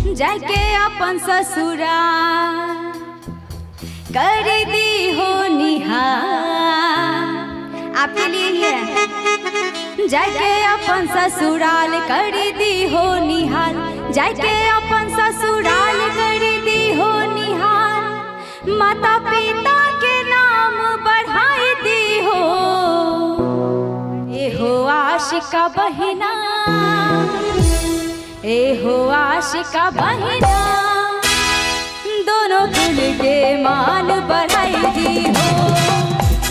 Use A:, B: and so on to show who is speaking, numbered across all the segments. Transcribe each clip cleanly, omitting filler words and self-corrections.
A: जाके अपन ससुरा कर दी हो निहार। आपके लिए ही है। जाके अपन ससुराल कर दी हो निहार, जाके अपन ससुराल कर दी हो निहार। माता पिता के नाम बढ़ाई दी हो, ए हो आशिका बहिना, ए हो आशिका बहिना। दोनों कुल के मान बढ़ाई दी हो,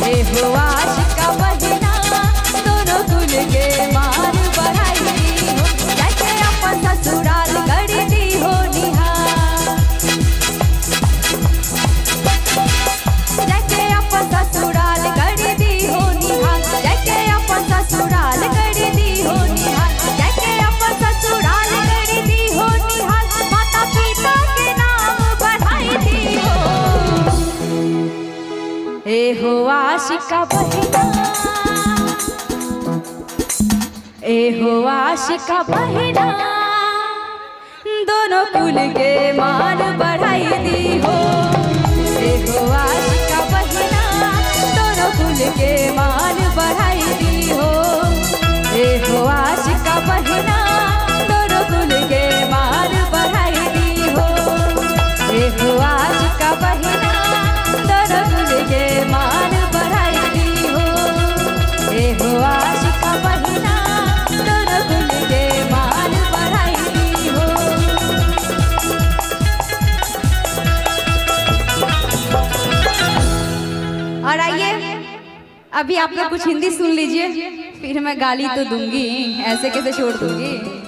A: ए हो आशिका बहिना। दोनों कुल के मान बढ़ाई दी हो, जाके अपन ससुराल कर दी हो निहार। जाके अपन ससुराल कर दी हो निहार, जाके अपन ससुराल कर दी हो निहार, जाके अपन ससुराल कर दी हो निहार। माता पिता के नाम बढ़ाई दी हो, ए हो आशिका बहिना, ए हो आशिका बहिना। दोनों कुल के मान बढ़ाई दी हो, ए हो आशिका बहिना। दोनों कुल के मान बढ़ाई दी हो, ए हो आशिका बहिना। दोनों कुल के मान बढ़ाई दी हो, ए हो आशिका बहिना। दोनों कुल के मान बढ़ाई दी हो, ए हो आशिका बहिना। दोनों कुल के मान बढ़ाई दी हो। और आइए अभी आप लोग कुछ हिंदी सुन लीजिए, फिर मैं गाली तो दूंगी, ऐसे कैसे छोड़ दूंगी।